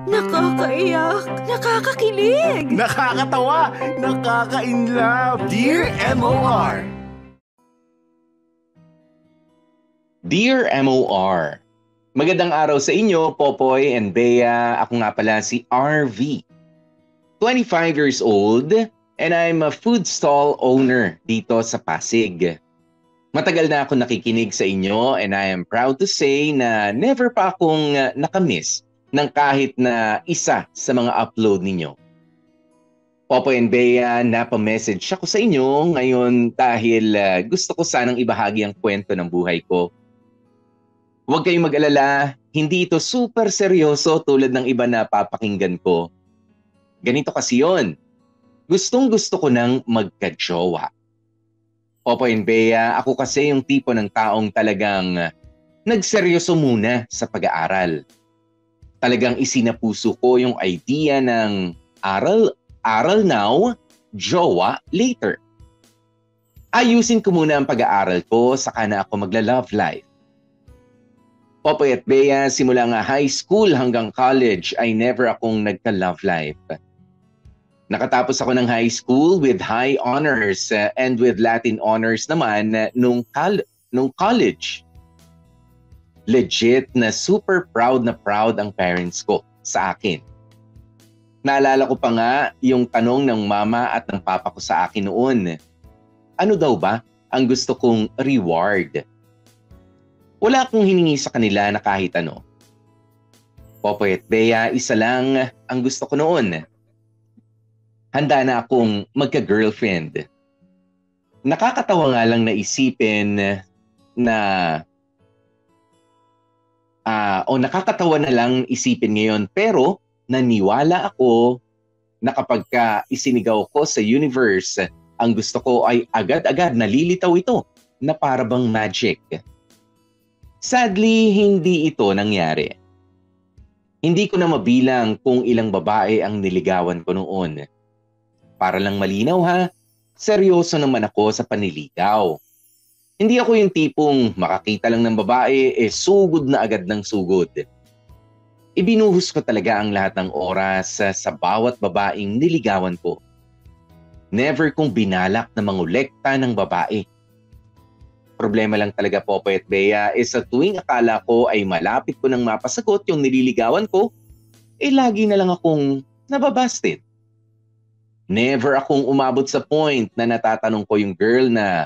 Nakakaiyak, nakakakilig, nakakatawa, nakaka-inlove. Dear MOR. Dear MOR, magandang araw sa inyo, Popoy and Bea. Ako nga pala si RV. 25 years old and I'm a food stall owner dito sa Pasig. Matagal na ako nakikinig sa inyo and I am proud to say na never pa akong nakamiss ng kahit na isa sa mga upload ninyo. Popoy and Bea, napamessage ako sa inyo ngayon dahil gusto ko sanang ibahagi ang kwento ng buhay ko. Huwag kayong mag-alala, hindi ito super seryoso tulad ng iba na papakinggan ko. Ganito kasi yun. Gustong-gusto ko nang magka-jowa. Popoy and Bea, ako kasi yung tipo ng taong talagang nagseryoso muna sa pag-aaral. Talagang isinapuso ko yung idea ng aral now, jowa later. Ayusin ko muna ang pag-aaral ko, saka na ako magla-love life. Popoy at Bea, simula nga high school hanggang college ay never akong nagka-love life. Nakatapos ako ng high school with high honors and with Latin honors naman nung college. Legit na super proud ang parents ko sa akin. Naalala ko pa nga yung tanong ng mama at ng papa ko sa akin noon. Ano daw ba ang gusto kong reward? Wala akong hiningi sa kanila na kahit ano. Popoy at Bea, isa lang ang gusto ko noon. Handa na akong magka-girlfriend. Nakakatawa nga lang na isipin na nakakatawa na lang isipin ngayon, pero naniwala ako na kapag isinigaw ko sa universe, ang gusto ko ay agad-agad nalilitaw ito na para bang magic. Sadly, hindi ito nangyari. Hindi ko na mabilang kung ilang babae ang niligawan ko noon. Para lang malinaw ha, seryoso naman ako sa panliligaw. Hindi ako yung tipong makakita lang ng babae, sugod na agad ng sugod. Ibinuhos ko talaga ang lahat ng oras sa bawat babaeng niligawan ko. Never kong binalak na mangolekta ng babae. Problema lang talaga, Popoy at Bea, sa tuwing akala ko ay malapit ko nang mapasagot yung nililigawan ko, lagi na lang akong nababasted. Never akong umabot sa point na natatanong ko yung girl na,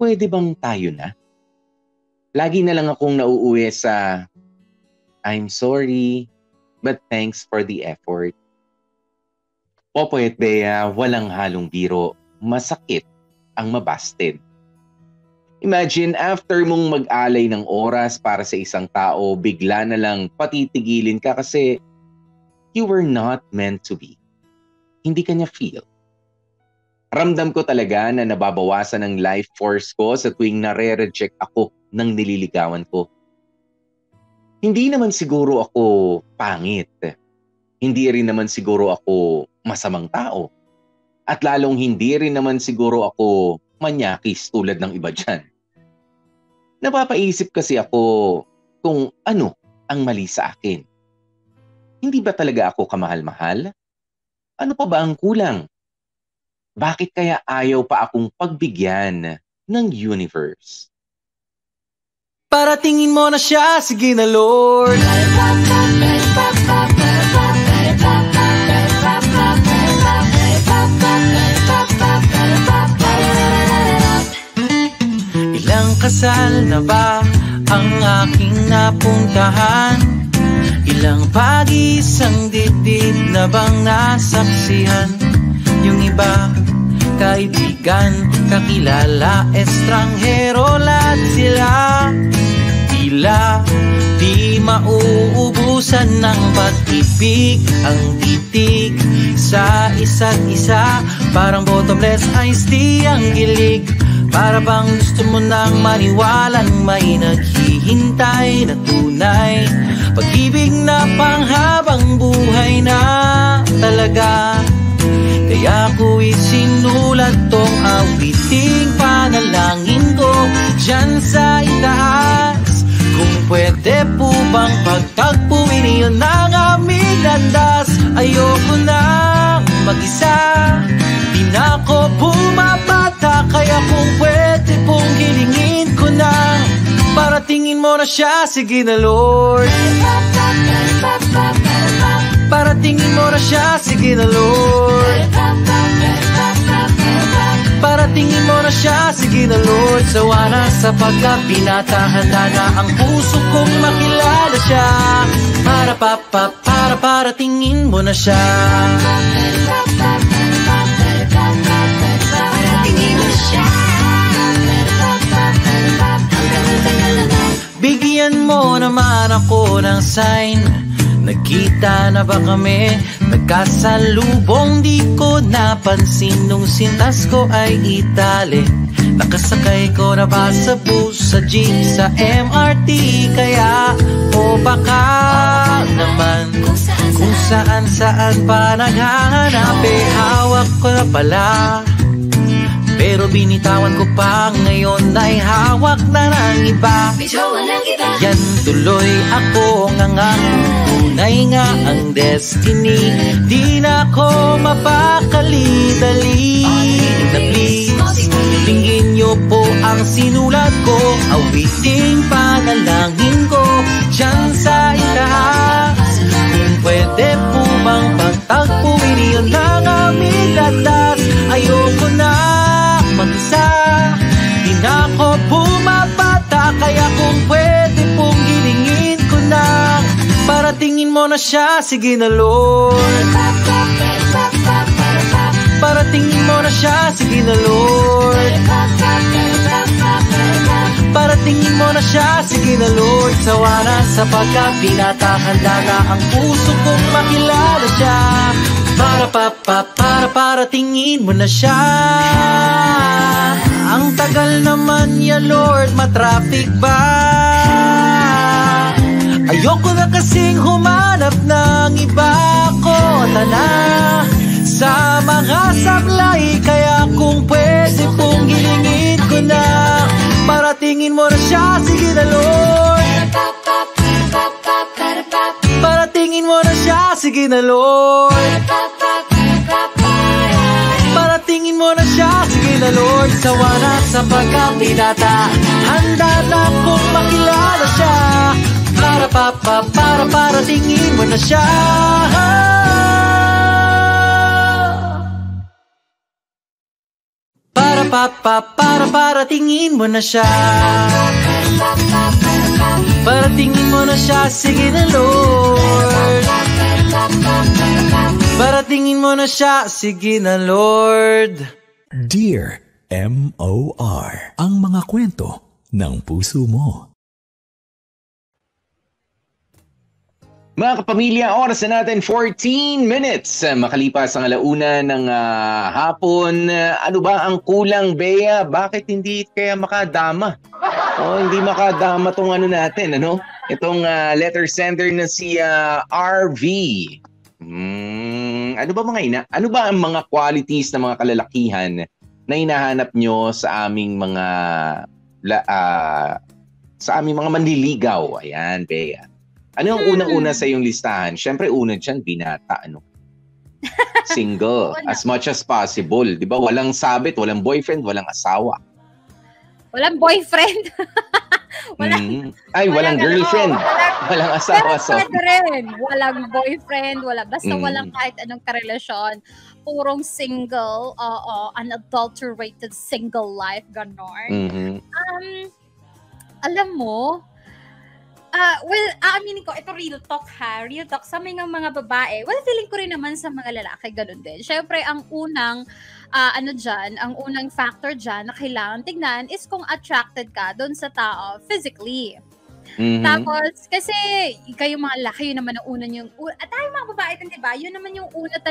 pwede bang tayo na? Lagi na lang akong nauuwi sa, I'm sorry, but thanks for the effort. Popoy at Bea, walang halong biro, masakit ang mabasted. Imagine, after mong mag-alay ng oras para sa isang tao, bigla na lang patitigilin ka kasi you were not meant to be. Hindi ka niya feel. Ramdam ko talaga na nababawasan ang life force ko sa tuwing nare-reject ako ng nililigawan ko. Hindi naman siguro ako pangit. Hindi rin naman siguro ako masamang tao. At lalong hindi rin naman siguro ako manyakis tulad ng iba dyan. Napapaisip kasi ako kung ano ang mali sa akin. Hindi ba talaga ako kamahal-mahal? Ano pa ba ang kulang? Bakit kaya ayaw pa akong pagbigyan ng universe? Paratingin mo na siya, sige na Lord. Ilang kasal na ba ang aking napuntahan? Ilang pag-isang dibdib na bang nasaksihan? Yung iba, kaibigan, kakilala, estranghero, lahat sila. Tila di mauubusan ng pag-ibig ang titig sa isa't isa. Parang bottomless iced tea ang gilig. Para bang gusto mo nang maniwalang may naghihintay na tunay. Pag-ibig na panghabang buhay na talaga. Kaya ko isinulat tong awiting panalangin ko dyan sa itaas. Kung pwede po bang pagtagpuin yun ng aming mag-isa. Di na ako bumabata, kaya kung pwede pong hilingin ko na, paratingin mo na siya, sige na Lord. Paratingin mo na siya, sige na Lord. Paratingin mo na siya, sige na Lord. Sawa na sapagkat pinatahan na ang puso kong makilala siya. Paratingin mo na siya. Paratingin mo na siya. Bigyan mo naman ako ng sign. Nagkita na ba kami? Nagkasalubong, di ko napansin nung sintas ko ay itali. Nakasakay ko na ba sa bus, sa jeep, sa MRT? Kaya o baka naman kung saan pa naghahanap, hawak ko na pala. Pero binitawan ko pa, ngayon ay hawak na ng iba. Yan tuloy ako tunay nga ang destiny. Di na ako mapakali-dali. Na please, tingin niyo po ang sinulat ko, awiting panalangin ko dyan sa itaas. Kung pwede po bang pagtagpuin yun ang aming latas. Ayoko na mag-isa, di na ako bumabata, kaya kung pwede pong gilingin ko na, paratingin mo na siya, sige na Lord. Paratingin mo na siya, sige na Lord. Paratingin mo na siya, sige na Lord. Sawa na sapagkat pinatahanda na ang puso kong makilala siya. Paratingin mo na siya. Ang tagal naman ya Lord, matraffic ba? Ayoko na kasing humanap ng iba ko na sa mga sablay. Kaya kung pwede pong gilingin ko na, paratingin mo na siya, sige na Lord. Paratingin mo na siya, sige na Lord. Paratingin mo na siya, sige na Lord. Sawa na sa pagkapinata, handa na kong makilala siya. Paratingin mo na siya. Paratingin mo na siya. Paratingin mo na siya, sige na Lord. Paratingin mo na siya, sige na Lord. Dear M.O.R. Ang mga kwento ng puso mo. Mga kapamilya, oras na natin 14 minutes makalipas ang alauna ng hapon. Ano ba ang kulang, Bea? Bakit hindi kaya makadama? Hindi makadama tong ano natin, ano? Itong letter sender na si RV. Ano ba ang mga qualities ng mga kalalakihan na hinahanap nyo sa aming mga manliligaw? Ayan, Bea. Ano ang unang-una sa iyong listahan? Siyempre, una dyan, binata, ano? Single, as much as possible. Di ba? Walang sabit, walang boyfriend, walang asawa. Walang boyfriend. Walang girlfriend. Walang asawa. Pwede rin. Walang boyfriend, basta walang kahit anong karelasyon. Purong single, unadulterated single life, ganon. Alam mo, aaminin ko, ito real talk ha. Real talk sa mga babae. Well, feeling ko rin naman sa mga lalaki, ganun din. Syempre, ang unang unang factor dyan na kailangan tignan is kung attracted ka doon sa tao physically. Tapos, kasi kayo mga lalaki, yun naman ang una yung, at tayo mga babae din, diba? Yun naman yung una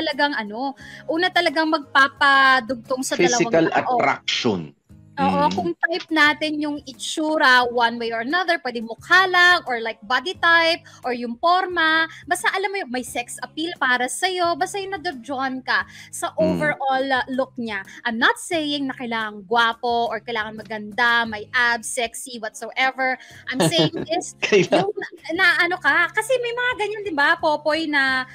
talagang magpapadugtong sa physical dalawang tao. attraction. Oo, kung type natin yung itsura one way or another, pwede mukha lang or like body type or yung forma, basta alam mo yung may sex appeal para sa'yo, basta yung nadodjohan ka sa overall look niya. I'm not saying na kailangan gwapo or kailangan maganda, may abs, sexy, whatsoever. I'm saying is yung na ano ka, kasi may mga ganyan, di ba, Popoy, na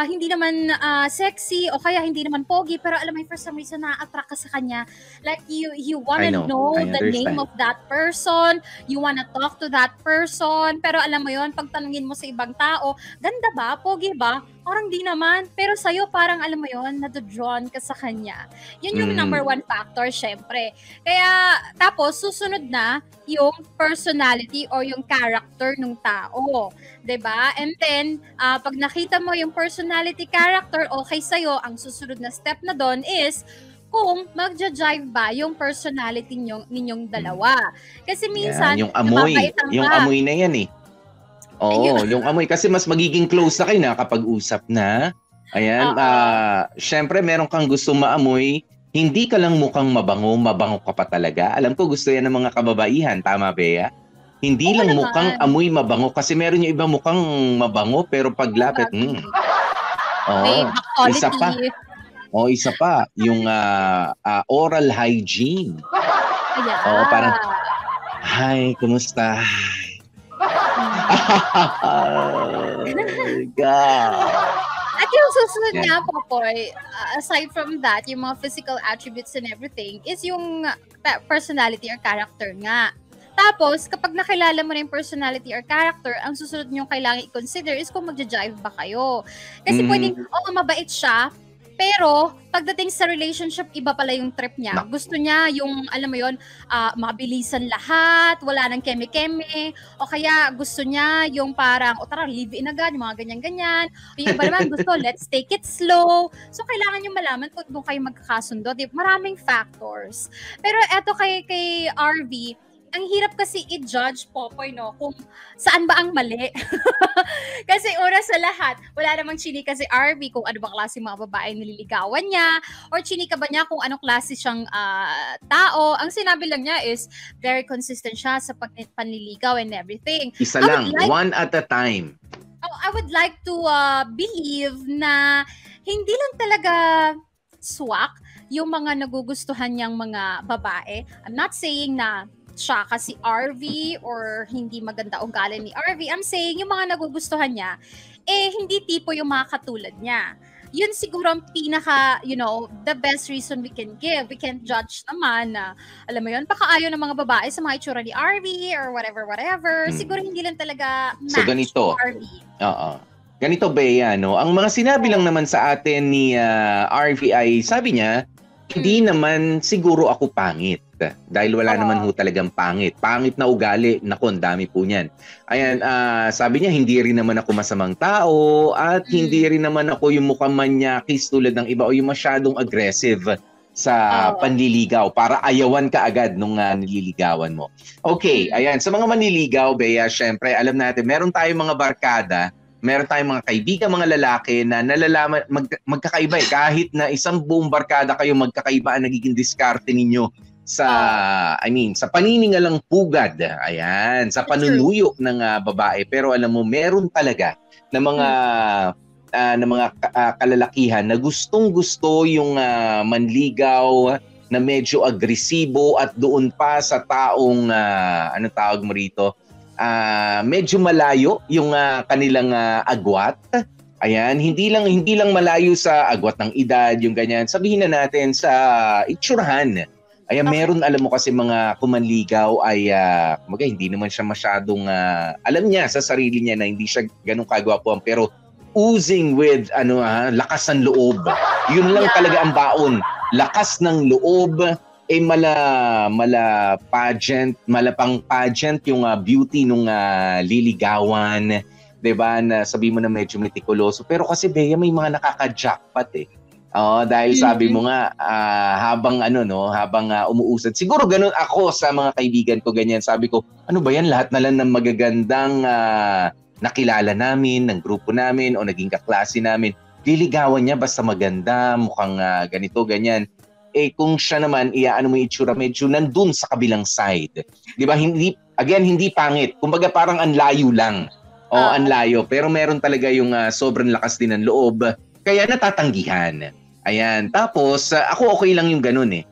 hindi naman sexy o kaya hindi naman pogi, pero alam mo, for some reason, na-attract ka sa kanya. Like, you want to know the name of that person, you want to talk to that person, pero alam mo yon, pag tanungin mo sa ibang tao, ganda ba? Pogi ba? Parang di naman. Pero sa'yo, parang alam mo yon, nadodrawn ka sa kanya. Yun yung number one factor, syempre. Kaya, tapos, susunod na yung personality or yung character ng tao. 'Di ba? And then, pag nakita mo yung personality, character, okay sa'yo, ang susunod na step na doon is kung magja-jive ba yung personality ninyong dalawa. Kasi minsan, yung amoy na yan eh. Oo, yung amoy. Kasi mas magiging close na kayo na kapag usap na. Ayan, syempre meron kang gusto maamoy, hindi ka lang mukhang mabango ka pa talaga. Alam ko gusto yan ng mga kababaihan, tama Bea? Hindi lang mukhang amoy mabango kasi meron yung iba mukhang mabango pero paglapit, isa pa. Isa pa, yung oral hygiene. Parang, hi, kumusta? God. At yung susunod nga, Popoy, aside from that, yung mga physical attributes and everything, is yung personality or character nga. Tapos, kapag nakilala mo na yung personality or character, ang susunod nyo kailangan i-consider is kung magja-jive ba kayo. Kasi pwedeng, mabait siya, pero pagdating sa relationship, iba pala yung trip niya. Gusto niya yung, alam mo yun, mabilisan lahat, wala nang keme-keme, o kaya gusto niya yung parang, tara, live-in agad, yung mga ganyan-ganyan. Yung iba naman gusto, let's take it slow. So, kailangan nyo malaman kung doon kayo magkakasundo. Maraming factors. Pero eto kay RV, ang hirap kasi i-judge, Popoy, no, kung saan ba ang mali. Kasi una sa lahat, wala namang chinika si RV kung ano ba klase mga babae nililigawan niya, or chinika ba niya kung anong klase siyang tao. Ang sinabi lang niya is, very consistent siya sa panliligaw and everything. Isa lang, one at a time. I would like to believe na hindi lang talaga swak yung mga nagugustuhan niyang mga babae. I'm not saying na siya kasi RV or hindi maganda ugali ni RV. I'm saying yung mga nagugustuhan niya, hindi tipo yung mga katulad niya. Yun siguro ang pinaka, the best reason we can give. We can't judge naman na, alam mo yun, pakaayo ng mga babae sa mga itsura ni RV or whatever. Siguro hindi lang talaga match so, ganito, RV. Ganito, Bea, no? Ang mga sinabi lang naman sa atin ni RV ay, sabi niya, hindi naman siguro ako pangit. Dahil wala naman ho talagang pangit. Pangit na ugali, naku, ang dami po niyan. Ayan, sabi niya, hindi rin naman ako masamang tao at hindi rin naman ako yung mukhang manyakis tulad ng iba o yung masyadong aggressive sa panliligaw para ayawan ka agad nung nililigawan mo. Okay, ayan. Sa mga manliligaw, Bea, syempre, alam natin, meron tayong mga barkada, meron tayong mga kaibigan, mga lalaki na nalalaman, magkakaiba eh. Kahit na isang buong barkada kayo, magkakaiba ang nagiging diskarte ninyo sa, sa paniningalang pugad. Ayan, sa panunuyo ng babae. Pero alam mo, meron talaga na mga kalalakihan na gustong-gusto yung manligaw na medyo agresibo at doon pa sa taong, anong tawag mo rito? Medyo malayo yung kanilang agwat. Ayan, hindi lang malayo sa agwat ng edad, yung ganyan. Sabihin na natin sa itsurahan. Ayan, meron, alam mo kasi mga kumanligaw ay hindi naman siya masyadong alam niya sa sarili niya na hindi siya ganun kagwapuan, pero oozing with lakas ng loob. Yun lang talaga ang baon. Lakas ng loob. Mala pang pageant yung beauty nung liligawan, 'di ba? Na sabi mo na medyo metikuloso, pero kasi Bea, may mga nakaka-jackpot eh. Dahil sabi mo nga habang umuusad. Siguro ganun ako sa mga kaibigan ko, ganyan. Sabi ko, ano ba yan? Lahat na lang ng magagandang nakilala namin, ng grupo namin o naging kaklase namin. Liligawan niya basta maganda, mukhang ganito, ganyan. kung siya naman, ano mo yung itsura, medyo nandun sa kabilang side. Di ba? Hindi pangit. Kumbaga parang anlayo lang. Anlayo. Pero meron talaga yung sobrang lakas din ng loob. Kaya natatanggihan. Ayan. Tapos, ako okay lang yung ganun eh.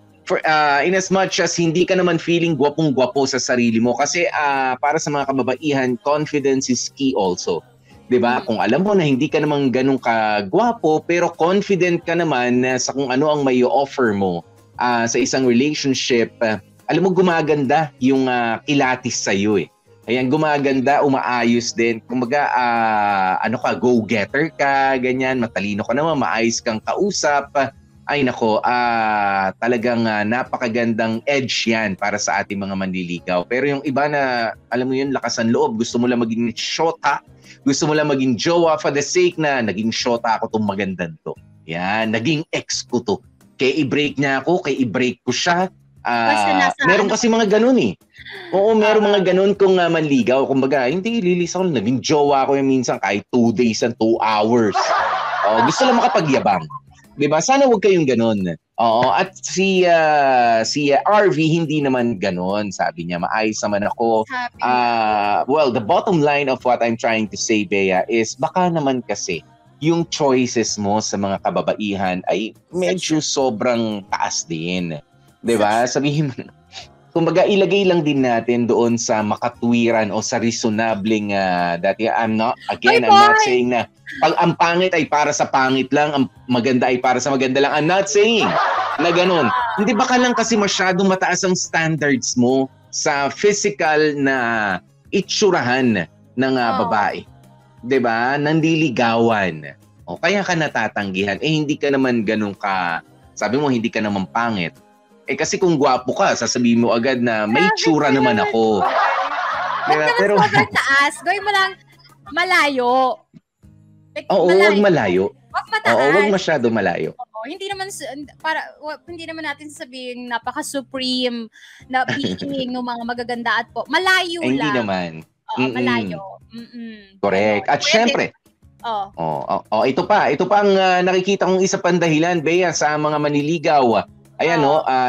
In as much as hindi ka naman feeling gwapong-gwapo sa sarili mo. Kasi para sa mga kababaihan, confidence is key also. 'Di ba? Kung alam mo na hindi ka naman ganun kagwapo pero confident ka naman sa kung ano ang may offer mo sa isang relationship, alam mo gumaganda yung kilatis sa iyo eh. Ayan, gumaganda, umaayos din. Kumbaga go-getter ka, ganyan, matalino ka naman, maayos kang kausap. Ay nako, talagang napakagandang edge yan para sa ating mga manliligaw. Pero yung iba na, alam mo yun, lakasan loob, gusto mo lang maging shota, gusto mo lang maging jowa for the sake na naging shota ako tong magandang to. Yan, naging ex ko to. Kaya i-break niya ako, kaya i-break ko siya. Meron kasi mga ganun eh. Oo, meron mga ganun kung manligaw. Kumbaga, hindi, lilis ako, naging jowa ko yung minsan kahit 2 days and 2 hours. Gusto lang makapagyabang. Diba? Sana huwag kayong ganun. Oo, at si RV hindi naman ganun. Sabi niya, maayos naman ako. Well, the bottom line of what I'm trying to say, Bea, is baka naman kasi yung choices mo sa mga kababaihan ay medyo sobrang taas din. Diba? Sabihin mo, kumbaga ilagay lang din natin doon sa makatwiran o sa reasonableng dati I'm not saying na pag ang pangit ay para sa pangit lang, ang maganda ay para sa maganda lang. I'm not saying na ganun. Hindi ba ka lang kasi masyadong mataas ang standards mo sa physical na itsurahan ng babae. 'Di ba? Nandiligawan. O kaya ka natatanggihan. Hindi ka naman ganun ka, sabi mo hindi ka naman pangit. Kasi kung gwapo ka, sasabihin mo agad na may tsura naman ako. Diba? Pero sobrang taas. Gawin mo lang malayo. Huwag malayo. Huwag mataas. Huwag masyado malayo. Hindi naman natin sabihin napaka-supreme na being ng mga magaganda at po. Malayo lang. Hindi naman. Malayo. Correct. At syempre, ito pa ang nakikita kong isa pang dahilan, Bea, sa mga manliligaw. Ayan,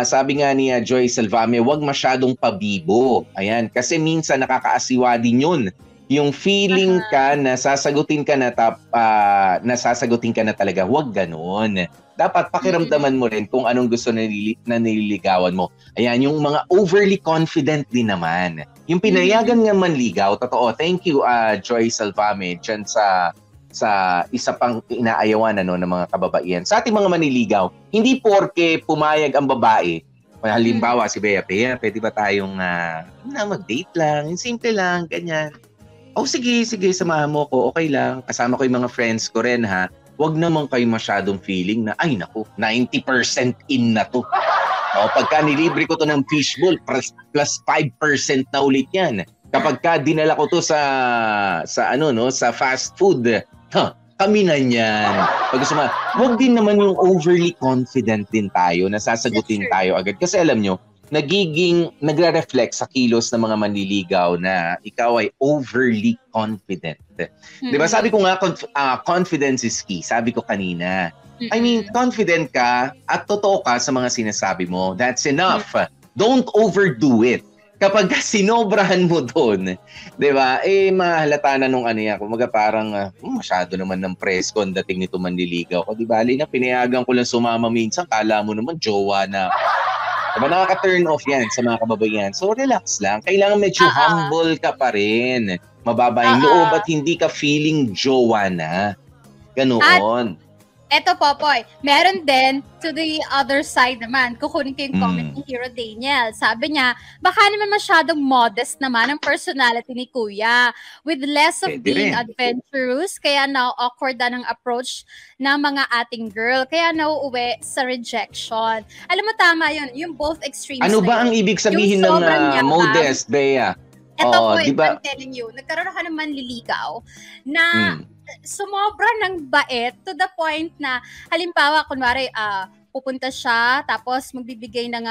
sabi nga ni Joy Salvame, huwag masyadong pabibo. Ayan, kasi minsan nakakaasiwa din yun. Yung feeling ka na sasagutin ka na talaga, huwag ganun. Dapat pakiramdaman mo rin kung anong gusto na nililigawan mo. Ayan, yung mga overly confident din naman. Yung pinayagan nga manligaw, totoo, thank you Joy Salvame, dyan sa isa pang inaayawan ng mga kababaihan. Sa ating mga manliligaw, hindi porke pumayag ang babae, halimbawa si Bea, pwede ba tayong mag-date lang, simple lang, ganyan. Sige, samahan mo ko, okay lang. Kasama ko yung mga friends ko rin ha. Huwag naman kayo masyadong feeling na, 90% in na to. Pagka nilibre ko to ng fishbowl, plus 5% na ulit yan. Kapag ka dinala ko to sa fast food, kami na yan. Pag gusto huwag din naman yung overly confident din tayo na sasagutin tayo agad. Kasi alam nyo, nagre-reflect sa kilos ng mga manliligaw na ikaw ay overly confident. Diba? Sabi ko nga, confidence is key. Sabi ko kanina. I mean, confident ka at totoo ka sa mga sinasabi mo. That's enough. Don't overdo it. Kapag sinobrahan mo doon, di ba, mahalata na nung yan. Kumaga parang masyado naman ng presko ang dating nito manliligaw ko. Di ba, na pinayagan ko lang sumama minsan, kala mo naman jowa na. Diba, nakaka-turn off yan sa mga kababaihan. So, relax lang. Kailangan medyo humble ka pa rin. Mababa yung loob at hindi ka feeling jowa na. Ganoon. Eto, Popoy, meron din to the other side naman. Kukunin ko yung comment ni Hero Daniel. Sabi niya, baka naman masyadong modest naman ang personality ni Kuya. With less of being adventurous, kaya na-awkward ang approach ng mga ating girl. Kaya nauuwi sa rejection. Alam mo, tama yun. Yung both extremes. Ano ba ang ibig sabihin ng modest, Bea? Eto po, I'm telling you, nagkaroon ka ng manliligaw na sumobra ng bait to the point na, halimbawa, kunwari, pupunta siya, tapos magbibigay ng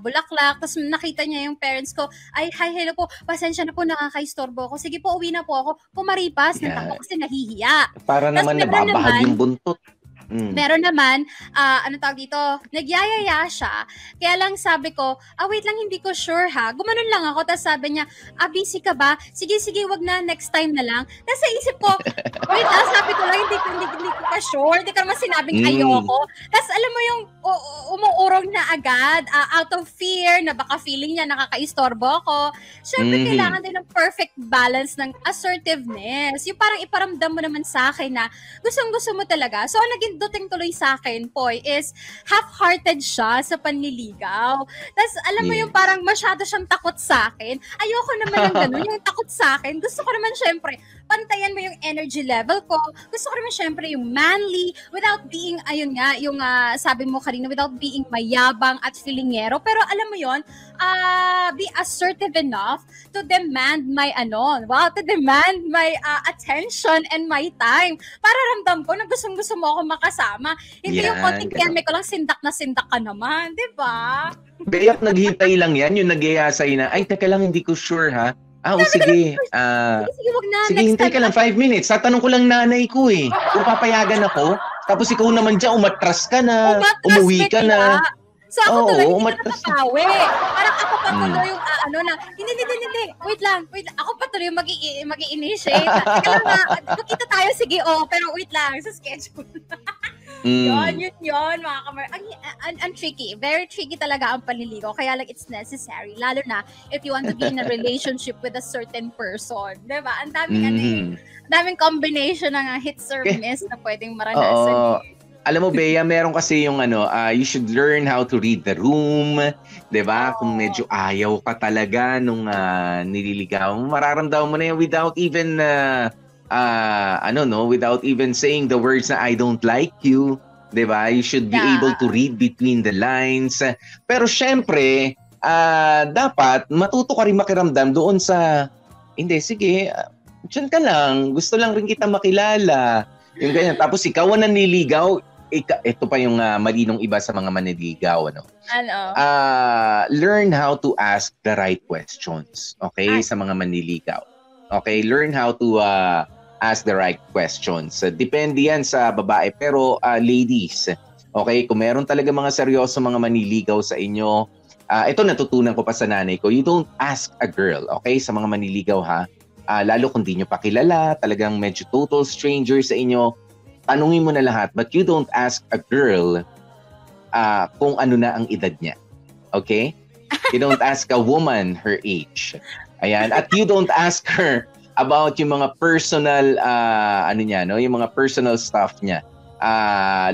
bulaklak, tapos nakita niya yung parents ko, hi, hello po, pasensya na po, nakaka-istorbo ako, sige po, uwi na po ako, pumaripas, natakbo kasi nahihiya. Para naman nababahag yung buntot. Meron naman, ano tawag dito, nagyayaya siya. Kaya lang sabi ko, wait lang, hindi ko sure ha. Gumanon lang ako, tapos sabi niya, busy ka ba? Sige, wag na, next time na lang. Tapos sa isip ko, wait lang, sabi ko lang, hindi ko ka sure. Hindi ka naman sinabing ayoko. Tapos alam mo yung umuurong na agad, out of fear, na baka feeling niya nakakaistorbo ako. Siyempre, kailangan din ng perfect balance ng assertiveness. Yung parang iparamdam mo naman sa akin na gustong-gusto mo talaga. So, naging duting tuloy sa akin, Poy, is half-hearted siya sa panliligaw. Tapos, alam mo yung parang masyado siyang takot sa akin. Ayoko naman ng ganun, yung takot sa akin. Gusto ko naman, syempre, pantayan mo yung energy level ko. Gusto ko naman, syempre, yung manly, without being, ayun nga, yung sabi mo kanina, without being mayabang at feelingero. Pero, alam mo yon, be assertive enough to demand my, to demand my attention and my time. Para ramdam ko na gustong-gusto mo ako makasama. Hindi yung konting keme ko lang, sindak na sindak ka naman. Diba? Beyak, naghintay lang yan. Yung nag-iaya sa'yo na, ay, teka lang, hindi ko sure ha. Sige. Sige, wag na. Sige, hintay ka lang 5 minutes. Tatanong ko lang nanay ko eh. Kung papayagan ako, tapos ikaw naman dyan, umatras ka na, umuwi ka na. So ako tuloy, hindi ka natapawi. Parang ako pa tuloy yung hindi. Wait lang. Ako pa tuloy yung mag-i-initiate. Teka lang magkita tayo, sige, pero wait lang, sa schedule. Yun, mga kamar. Ang tricky. Very tricky talaga ang panliligaw. Kaya lang it's necessary. Lalo na if you want to be in a relationship with a certain person. Diba? Ang daming combination ng hits or miss na pwedeng maranasan. Alam mo, Bea, meron kasi yung you should learn how to read the room, 'di ba? Kung medyo ayaw ka talaga nung nililigaw, mararamdaman mo na yan without even without even saying the words na I don't like you, 'di ba? You should be able to read between the lines. Pero syempre, dapat matuto ka rin makiramdam doon sa sige, diyan ka lang, gusto lang rin kita makilala. Yung ganyan. Tapos ikaw ang nanliligaw, ito pa yung mali nung iba sa mga manliligaw, learn how to ask the right questions, okay, sa mga manliligaw. Okay, learn how to ask the right questions. Depende yan sa babae, pero ladies, okay, kung meron talaga mga seryoso mga manliligaw sa inyo, ito natutunan ko pa sa nanay ko, you don't ask a girl, okay, sa mga manliligaw ha, lalo kung di nyo pa kilala, talagang medyo total stranger sa inyo, tanungin mo na lahat, but you don't ask a girl kung ano na ang edad niya. Okay? You don't ask a woman her age. Ayan. At you don't ask her about yung mga personal, yung mga personal stuff niya.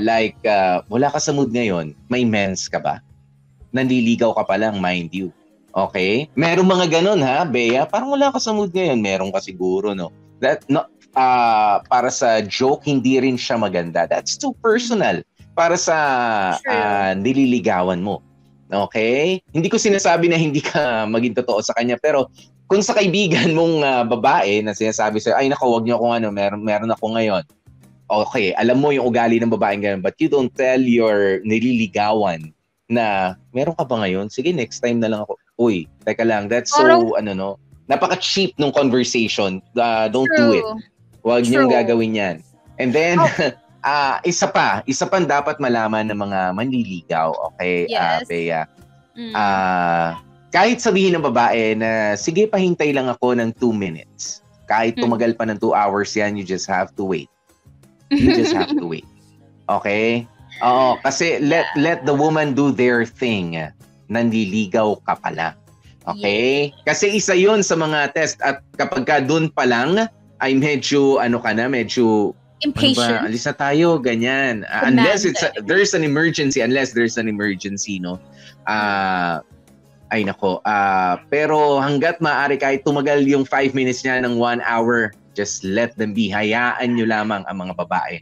Like, wala ka sa mood ngayon, may mens ka ba? Nanliligaw ka pa lang, mind you. Okay? Merong mga ganun ha, Bea? Parang wala ka sa mood ngayon, meron ka siguro, no? Para sa joke, hindi rin siya maganda. That's too personal para sa nililigawan mo. Okay? Hindi ko sinasabi na hindi ka maging totoo sa kanya, pero kung sa kaibigan mong babae na sinasabi sa'yo, ay nako, wag niyo ako meron ako ngayon. Okay, alam mo yung ugali ng babaeng ganun, but you don't tell your nililigawan na meron ka ba ngayon? Sige, next time na lang ako. Uy, teka lang, that's so, napaka-cheap nung conversation. Don't do it. Huwag niyong gagawin yan. And then, isa pa dapat malaman ng mga manliligaw, okay, Bea. Kahit sabihin ng babae na, sige, pahintay lang ako ng 2 minutes. Kahit tumagal pa ng 2 hours yan, you just have to wait. You just have to wait. Okay? Oo, kasi let the woman do their thing. Nanliligaw ka pala. Okay? Yeah. Kasi isa yun sa mga test at kapag ka dun pa lang ay medyo medyo impatient. Alis na tayo, ganyan. Unless there's an emergency, no? Ay nako. Pero hanggat maaari kahit tumagal yung 5 minutes niya ng 1 hour, just let them be. Hayaan nyo lamang ang mga babae.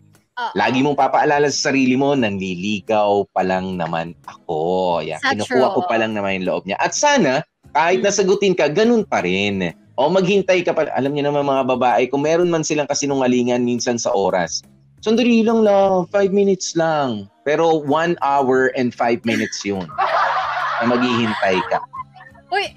Lagi mong papaalala sa sarili mo, nanliligaw pa lang naman ako. Yan. Kinukuha ko pa lang naman yung loob niya. At sana, kahit nasagutin ka, ganun pa rin. O maghintay ka pa. Alam niyo naman mga babae, kung meron man silang kasinungalingan minsan sa oras, sandali lang 5 minutes lang. Pero 1 hour and 5 minutes yun na maghihintay ka. Uy,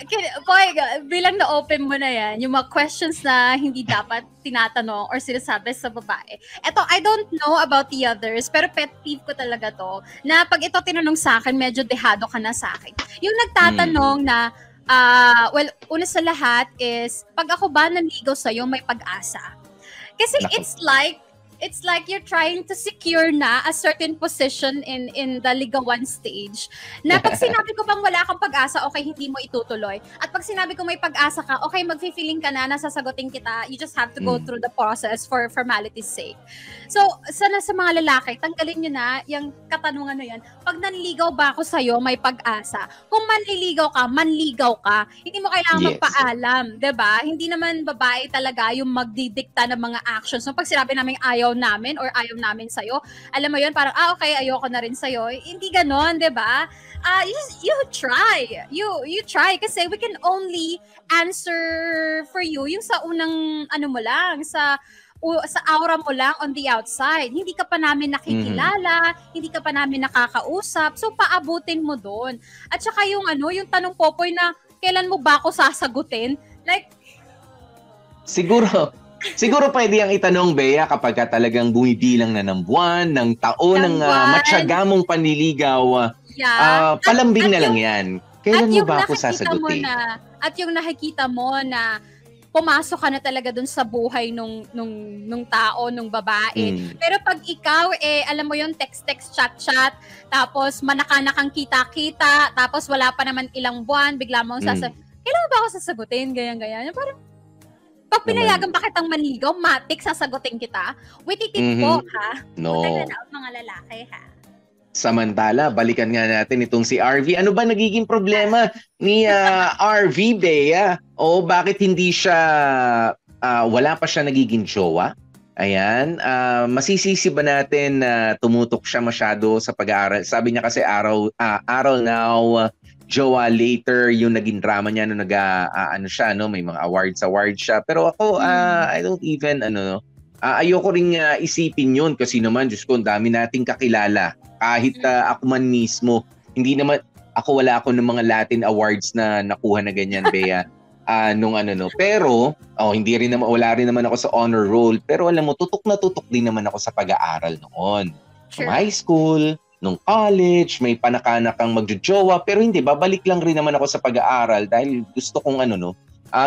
boy, bilang na-open mo na yan, yung mga questions na hindi dapat tinatanong or sinasabi sa babae. Eto, I don't know about the others, pero pet peeve ko talaga to, na pag ito tinanong sa akin, medyo dehado ka na sa akin. Yung nagtatanong na, well, una sa lahat is, pag ako ba nanligaw sa'yo, may pag-asa. Kasi it's like you're trying to secure na a certain position in the ligawan stage. Na pag sinabi ko bang wala kang pag-asa, okay, hindi mo itutuloy. At pag sinabi ko may pag-asa ka, okay, magfi-feeling ka na, nasasagutin kita. You just have to go through the process for formality's sake. So, sana sa mga lalaki, tanggalin nyo na yung katanungan na yan. Pag nanligaw ba ako sa'yo, may pag-asa. Kung manliligaw ka. Hindi mo kailangan magpaalam. Diba? Hindi naman babae talaga yung magdidikta ng mga actions. So, pag sinabi namin ayaw namin or ayaw namin sa'yo, alam mo yun, parang, okay, ayoko na rin sa'yo. Hindi ganon, diba? You try. You try kasi we can only answer for you yung sa unang, mo lang, sa aura mo lang on the outside. Hindi ka pa namin nakikilala, hindi ka pa namin nakakausap, so paabutin mo doon. At saka yung yung tanong Popoy na, kailan mo ba ako sasagutin? Like, Siguro pwede ang itanong, Bea, kapag talagang bumibilang na ng buwan, ng taon, ng matyaga mong panliligaw, palambing na lang yan. Kailan mo ba ako sasagutin? At yung nakikita mo na pumasok ka na talaga dun sa buhay nung tao, nung babae. Pero pag ikaw, alam mo yung text, chat, tapos manakanakang kita-kita, tapos wala pa naman ilang buwan, bigla mo sasabihin, kailan mo ba ako sasagutin? Ganyan. Parang, pag pinayagan ba kitang manligaw, matik, sasagutin kita? Wititip po, ha? No. Punta na mga lalaki, ha? Samantala, balikan nga natin itong si RV. Ano ba nagiging problema ni RV, Bea? O bakit hindi siya, wala pa siya nagiging jowa? Ayan, masisisi ba natin na tumutok siya masyado sa pag-aaral? Sabi niya kasi aral now, jowa later, yung naging drama niya nung may mga awards siya. Pero ako, I don't even, ayoko rin isipin yun kasi naman, Diyos ko, ang dami nating kakilala. Kahit ako man mismo, wala ako ng mga Latin awards na nakuha na ganyan, Bea. Pero, wala rin naman ako sa honor roll. Pero alam mo, tutok na tutok din naman ako sa pag-aaral noon. Sure. From high school, nung college, may panakanakang magjojowa, pero hindi, babalik lang rin naman ako sa pag-aaral dahil gusto kong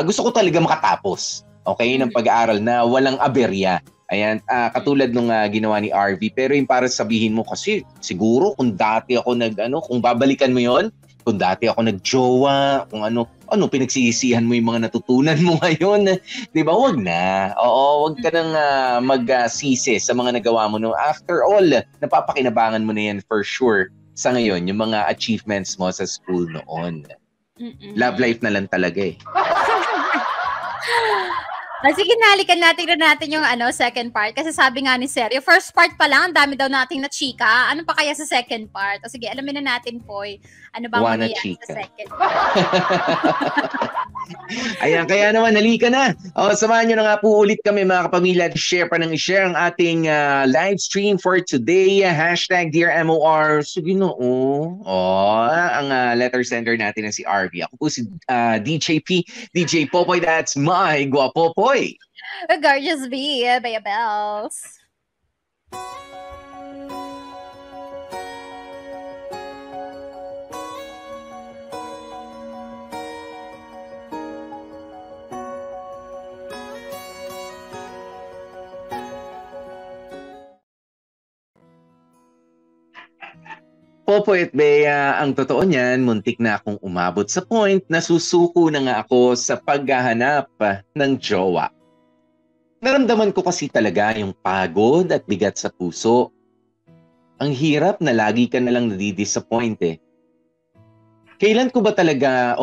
gusto ko talaga makatapos, okay, ng pag-aaral na walang aberya. Ayan, katulad nung ginawa ni RV, pero yung para sabihin mo kasi, siguro kung dati ako kung babalikan mo yon, kung dati ako nagjowa, kung ano pinagsisihan mo yung mga natutunan mo ngayon, 'di ba? Wag na. Oo, wag ka nang magsisi sa mga nagawa mo no. After all, napapakinabangan mo na yan for sure sa ngayon yung mga achievements mo sa school noon. Love life na lang talaga eh. Sige, nalikan natin yung second part. Kasi sabi nga ni Sergio, first part pa lang, ang dami daw nating na chika. Ano pa kaya sa second part? O sige, alamin na natin, Poy. Ano ba mangyayari sa second part? Ayan, kaya naman, halika na. Samahan nyo na nga po ulit kami, mga kapamilya, at share ang ating live stream for today. Hashtag Dear MOR. Sige na, ang letter sender natin na si RV. Ako po si DJ P, DJ Popoy. That's my Guapopoy. Gorgeous B, Bea Bells. Popoy at Bea, ang totoo niyan, muntik na akong umabot sa point na susuko na nga ako sa paghahanap ng jowa. Naramdaman ko kasi talaga yung pagod at bigat sa puso. Ang hirap na lagi ka na lang nadidisappoint eh. Kailan ko talaga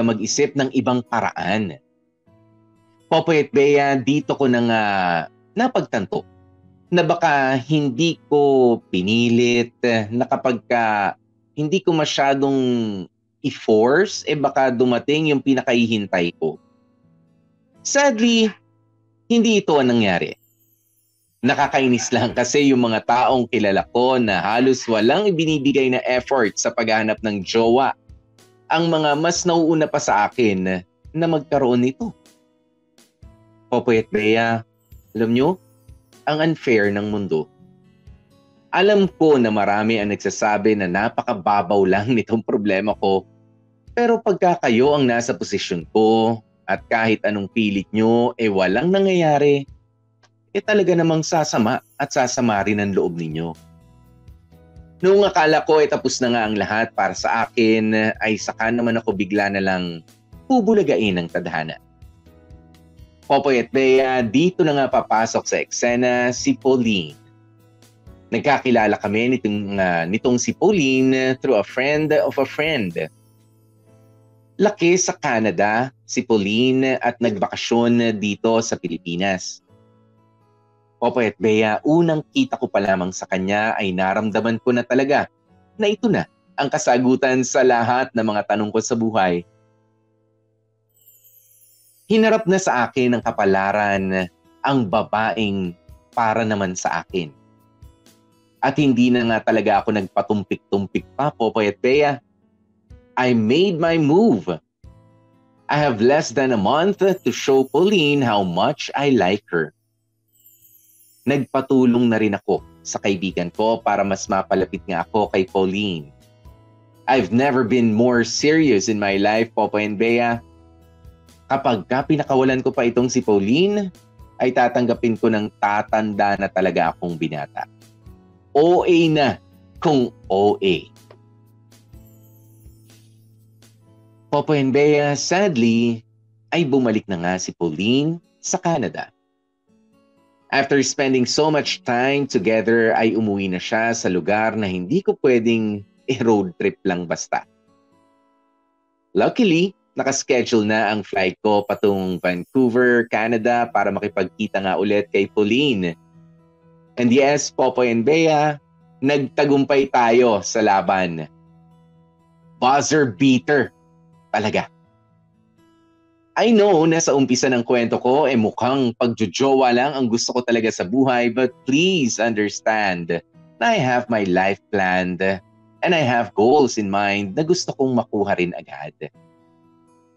mag-isip ng ibang paraan? Popoy at Bea, dito ko nang napagtanto na baka hindi ko pinilit, na kapag hindi ko masyadong i-force, baka dumating yung pinakahihintay ko. Sadly, hindi ito ang nangyari. Nakakainis lang kasi yung mga taong kilala ko na halos walang ibinibigay na effort sa paghahanap ng jowa, ang mga mas nauuna pa sa akin na magkaroon nito. Popoy at Bea, alam nyo, ang unfair ng mundo. Alam ko na marami ang nagsasabi na napakababaw lang nitong problema ko, pero pagka kayo ang nasa posisyon ko at kahit anong pilit nyo, walang nangyayari, talaga namang sasama at sasama rin ang loob ninyo. Noong akala ko tapos na nga ang lahat para sa akin, ay saka naman ako bigla na lang bubulagain ng tadhana. Popoy at Bea, dito na nga papasok sa eksena si Pauline. Nagkakilala kami nitong si Pauline through a friend of a friend. Laki sa Canada si Pauline at nagbakasyon dito sa Pilipinas. Popoy at Bea, unang kita ko pa lamang sa kanya ay naramdaman ko na talaga na ito na ang kasagutan sa lahat ng mga tanong ko sa buhay. Hinarap na sa akin ng kapalaran ang babaeng para naman sa akin. At hindi na nga talaga ako nagpatumpik-tumpik pa, Popoy at Bea. I made my move. I have less than a month to show Pauline how much I like her. Nagpatulong na rin ako sa kaibigan ko para mas mapalapit nga ako kay Pauline. I've never been more serious in my life, Popoy and Bea. Kapag pinakawalan ko pa itong si Pauline, ay tatanggapin ko ng tatanda na talaga akong binata. OA na kung OA. Popoy and Bea, sadly, ay bumalik na nga si Pauline sa Canada. After spending so much time together, ay umuwi na siya sa lugar na hindi ko pwedeng road trip lang basta. Luckily, nakaschedule na ang flight ko patungong Vancouver, Canada para makipagkita nga ulit kay Pauline. And yes, Popoy and Bea, nagtagumpay tayo sa laban. Buzzer beater. Talaga. I know na sa umpisa ng kwento ko, mukhang pagjojowa lang ang gusto ko talaga sa buhay, but please understand na I have my life planned and I have goals in mind na gusto kong makuha rin agad.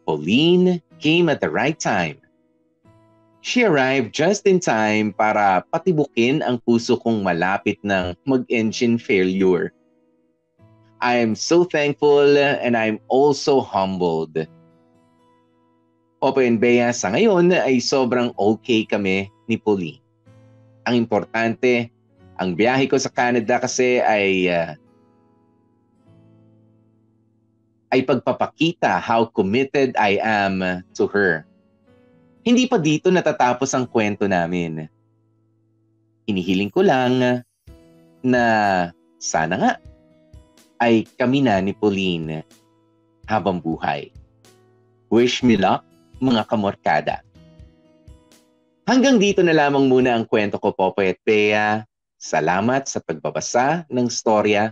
Pauline came at the right time. She arrived just in time para patibukin ang puso kong malapit ng mag-engine failure. I am so thankful and I'm also humbled. Popoy and Bea, sa ngayon ay sobrang okay kami ni Pauline. Ang importante, ang biyahe ko sa Canada kasi ay pagpapakita how committed I am to her. Hindi pa dito natatapos ang kwento namin. Hinihiling ko lang na sana nga ay kami na ni Pauline habang buhay. Wish me luck, mga kamorkada. Hanggang dito na lamang muna ang kwento ko, Popoy at Bea. Salamat sa pagbabasa ng storya.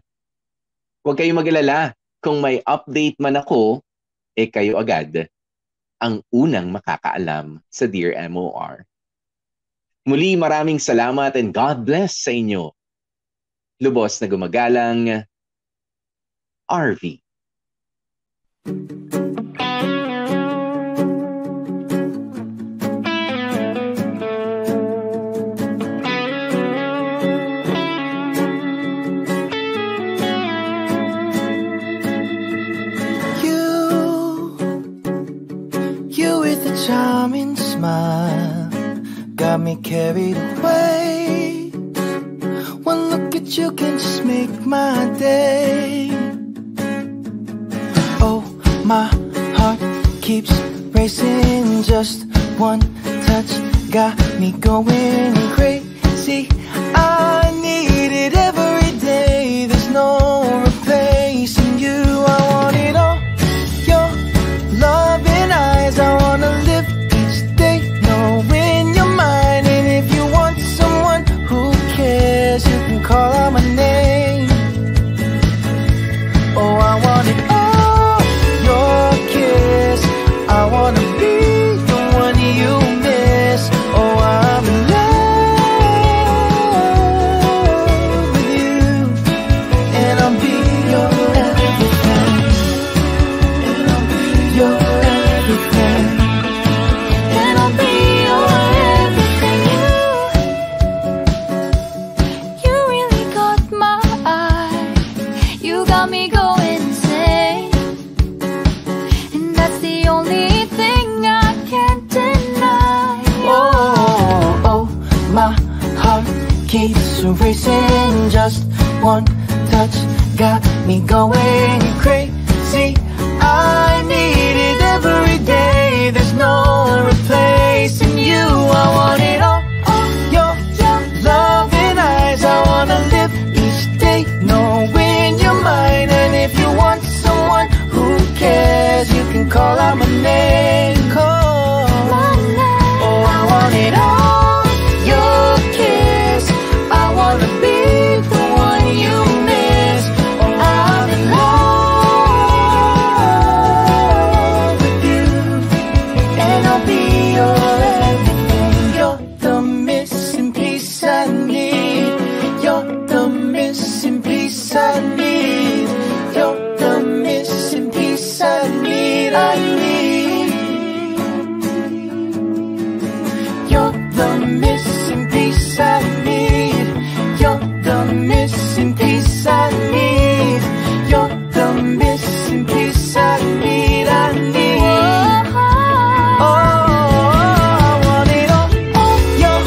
Huwag kayong mag-alala. Kung may update man ako, kayo agad ang unang makakaalam sa Dear MOR. Muli, maraming salamat and God bless sa inyo. Lubos na gumagalang, RV. Charming smile got me carried away. One look at you can just make my day. Oh, my heart keeps racing. Just one touch got me going crazy. I need it every day. There's no replacing you. I want it all. Your loving eyes. I wanna live each day knowing you're mine. And if you want someone who cares, you can call out my name. Oh, I want it all. Your kiss. I wanna be the one you miss. Oh, I'm in love. keeps erasing. Just one touch got me going crazy. I need it every day. There's no replacing you. I want it all. Your love and eyes. I wanna live each day knowing you're mine. And if you want someone who cares, you can call out my name. Call my name. Oh, I want it all. Your kiss. I wanna be the one you miss. Oh, I'm in love with you, and I'll be your everything. You're the missing piece I need. You're the missing piece I need. You're the missing piece I need. I need. You're the missing piece I need. You're the missing piece I need. You're the missing piece I need. I need. Oh, I want it all. Your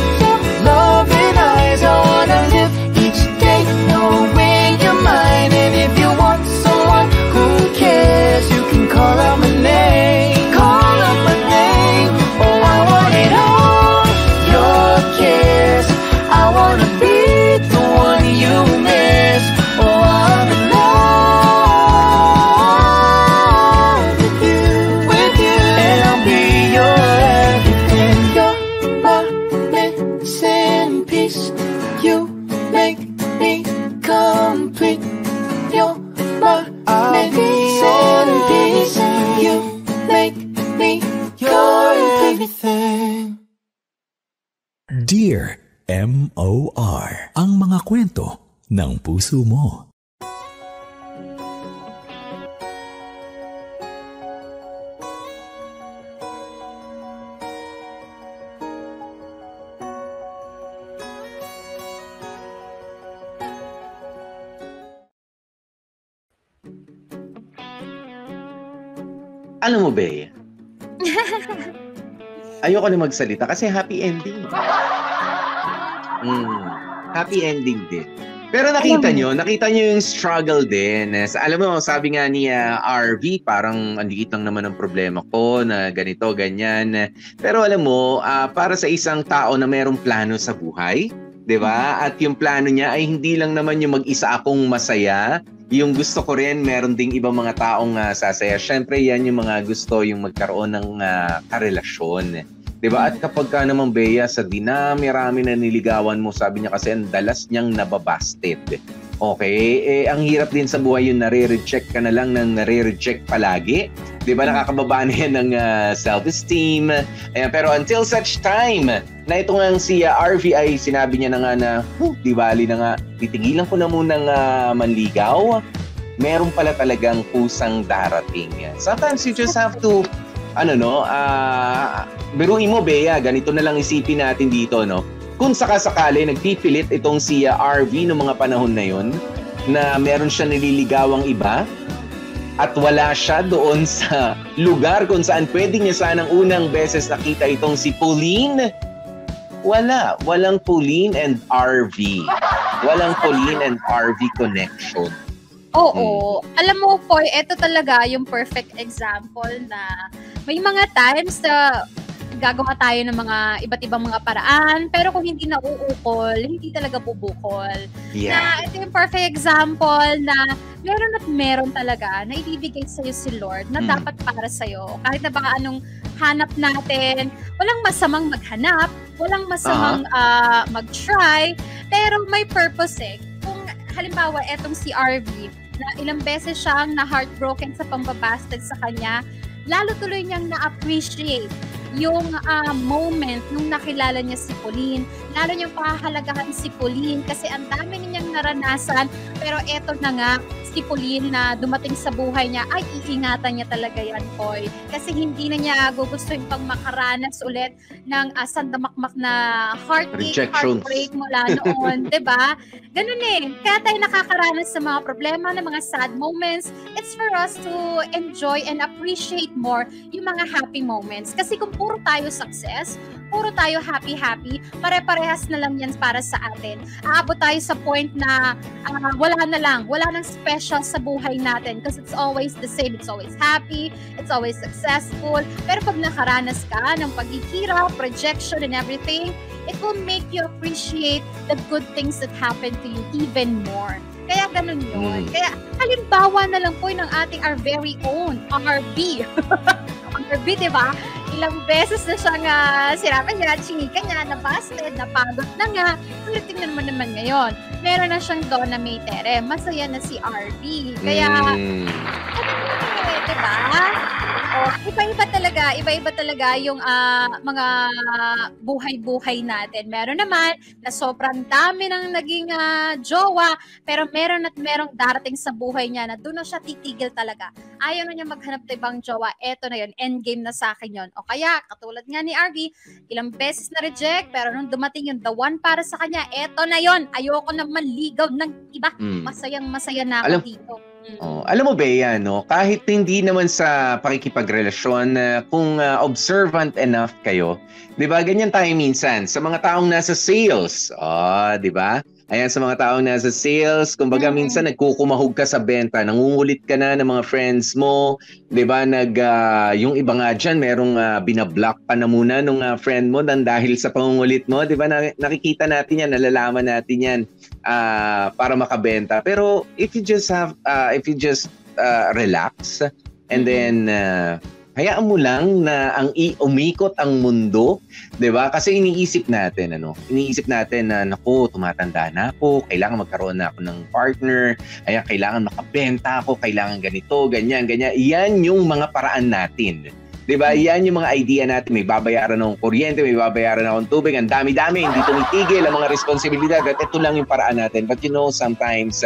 love and eyes. I wanna live each day knowing you're mine. And if you want someone who cares, you can call out my name. Call out my name. Oh, I want it all. Your kiss. I wanna be the one you miss. Oh, I'm in love with you, and I'll be your everything. You're my missing piece. You make me complete. You're my missing piece. You make me your everything. Dear M.O.R. Ang mga kwento ng puso mo. Alam mo, Bea, ayoko na magsalita kasi happy ending. Happy ending din. Pero nakita nyo yung struggle din. Alam mo, sabi nga ni RV, parang ang liit lang naman ang problema ko na ganito, ganyan. Pero alam mo, para sa isang tao na merong plano sa buhay, 'di ba? At yung plano niya ay hindi lang naman yung mag-isa akong masaya. Yung gusto ko rin, meron ding ibang mga taong sasaya. Syempre, yan yung mga gusto yung magkaroon ng karelasyon. Diba? At kapag ka naman, Bea, sa dinami-rami na niligawan mo, sabi niya kasi ang dalas niyang nababasted. Okay? Ang hirap din sa buhay yung nare-reject ka na lang ng nare-reject palagi. Diba? Nakakababa na yan ng self-esteem. Pero until such time na ito nga si RV ay sinabi niya na nga na, di bali na nga, titigilan ko na munang manligaw. Meron pala talagang pusang darating. Sometimes you just have to biruin mo, Bea, ganito na lang isipin natin dito, no? Kung sakasakali nagpipilit itong si RV noong mga panahon na yon na meron siya nililigawang iba at wala siya doon sa lugar kung saan pwede niya sanang unang beses nakita itong si Pauline. Walang Pauline and RV. Walang Pauline and RV connection. Oo. Alam mo, Poy, ito talaga yung perfect example na may mga times na gagawa tayo ng mga iba't ibang mga paraan, pero kung hindi nauukol, hindi talaga bubukol. Yeah. Na ito yung perfect example na meron at meron talaga na ibibigay sa'yo si Lord na dapat para sa'yo. Kahit na baka anong hanap natin, walang masamang maghanap, walang masamang mag-try, pero may purpose eh. Kung halimbawa, etong si RV, na ilang beses siyang na-heartbroken sa pambabasted sa kanya, lalo tuloy niyang na-appreciate yung moment nung nakilala niya si Pauline. Lalo niyang pahahalagahan si Pauline kasi ang dami niyang naranasan, pero eto na nga, si Pauline na dumating sa buhay niya, ay iingatan niya talaga yan, Poy. Kasi hindi na niya gugustuhin pang makaranas ulit ng sandamakmak na heartbreak mula noon, 'di ba? Ganun eh. Kaya tayo nakakaranas sa mga problema, ng mga sad moments. It's for us to enjoy and appreciate more yung mga happy moments. Kasi kung puro tayo success, puro tayo happy-happy, pare-parehas na lang yan para sa atin. Aabot tayo sa point na wala nang special sa buhay natin because it's always the same. It's always happy, it's always successful. Pero pag nakaranas ka ng paghihirap, rejection, and everything, it will make you appreciate the good things that happen to you even more. Kaya ganun yun. Kaya halimbawa na lang po ng ating our very own RB. RB, di ba? Ilang beses na siyang sirapan niya, chinika niya, nabasted, napagod na nga. Ulitin na naman ngayon. Meron na siyang Donna May Tere. Masaya na si RB. Kaya, di ba? Oh, iba-iba talaga yung mga buhay-buhay natin. Meron naman na sobrang dami ng naging jowa, pero merong darating sa buhay niya na doon na siya titigil talaga. Ayaw na niya maghanap ng ibang jowa. Eto na yun, endgame na sa akin yun. O kaya, katulad nga ni RV, ilang beses na reject, pero nung dumating yung the one para sa kanya, eto na yun. Ayoko na manligaw ng iba. Masayang-masaya na ako dito. Alam mo, Bea, no? Kahit hindi naman sa pakikipagrelasyon, kung observant enough kayo, di ba, ganyan tayo minsan sa mga taong nasa sales. Di ba? Ayan, sa mga taong nasa sales, kumbaga minsan nagkukumahog ka sa benta, nangungulit ka na ng mga friends mo, di ba? Yung iba nga dyan, merong binablock pa na muna nung friend mo dahil sa pangungulit mo, di ba? Nakikita natin yan, nalalaman natin yan para makabenta. Pero if you just relax and then hayaan mo lang na umikot ang mundo, 'di ba? Kasi iniisip natin na naku, tumatanda na ako, kailangan magkaroon na ako ng partner, kailangan makabenta ako, kailangan ganito, ganyan. Iyan yung mga paraan natin. 'Di ba? Iyan yung mga idea natin, may babayaran akong kuryente, may babayaran akong tubig, ang dami-dami, hindi tumitigil ang mga responsibilidad. At ito lang yung paraan natin. But sometimes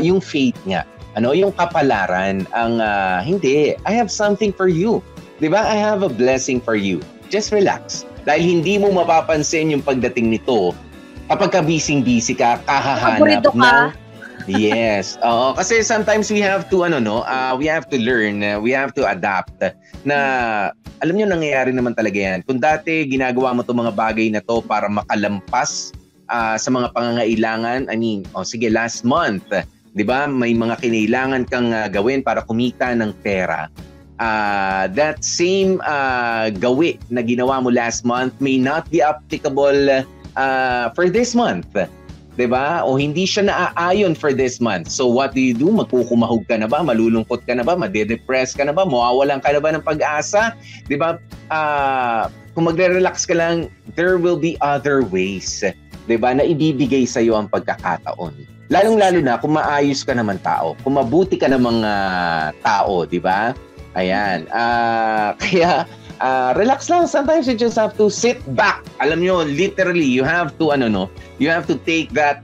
yung faith nga, yung kapalaran ang hindi, I have something for you. 'Di ba? I have a blessing for you. Just relax. Dahil hindi mo mapapansin yung pagdating nito kapag busy ka, kahahanap ng yes. Kasi sometimes we have to we have to learn, we have to adapt na alam niyo nangyayari naman talaga yan. Kung dati ginagawa mo 'tong mga bagay na to para makalampas sa mga pangangailangan, sige, last month, 'di ba? May mga kinailangan kang gawin para kumita ng pera. That same gawi na ginawa mo last month may not be applicable for this month. 'Di ba? O hindi siya naaayon for this month. So what do? Magkukumahog ka na ba? Malulungkot ka na ba? Made-depress ka na ba? Mawawalan ka na ba ng pag-asa? 'Di ba? Kung magre-relax ka lang, there will be other ways, 'di ba, na ibibigay sa iyo ang pagkakataon. Lalong-lalo na kung maayos ka naman tao, kung mabuti ka namang tao, di ba? Ayan. Kaya, relax lang. Sometimes you just have to sit back. Alam nyo, literally, you have to, you have to take that,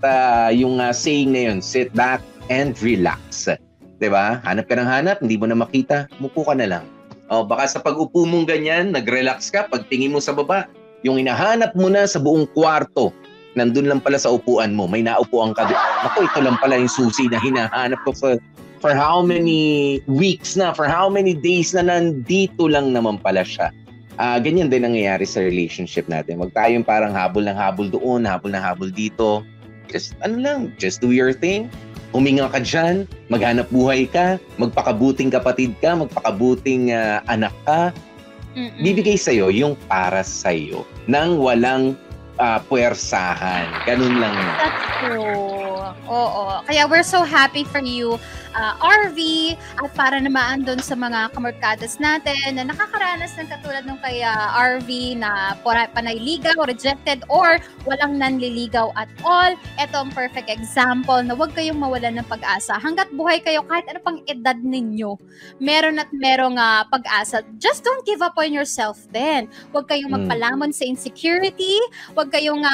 yung saying na yun, sit back and relax. Di ba? Hanap ka ng hanap, hindi mo na makita, mupo ka na lang. Baka sa pag-upo mong ganyan, nag-relax ka, pagtingin mo sa baba, yung hinahanap mo na sa buong kwarto, nandun lang pala sa upuan mo, may naupuan ka doon. Naku, ito lang pala yung susi na hinahanap ko for how many weeks na, for how many days na nandito lang naman pala siya. Ganyan din nangyayari sa relationship natin. Wag tayong parang habol ng habol doon, habol ng habol dito. Just, just do your thing. Huminga ka dyan, maghanap buhay ka, magpakabuting kapatid ka, magpakabuting anak ka. Bibigay sa'yo yung para sa'yo nang walang puwersahan. Ganun lang. That's true. Oo. Kaya we're so happy for you, RV, at para naman doon sa mga kamorkadas natin na nakakaranas ng katulad nung kay RV na panay ligaw, rejected, or walang nanliligaw at all. Ito ang perfect example na huwag kayong mawalan ng pag-asa. Hanggat buhay kayo, kahit ano pang edad ninyo, meron at merong pag-asa. Just don't give up on yourself then. Huwag kayong magpalamon sa insecurity. Huwag kayong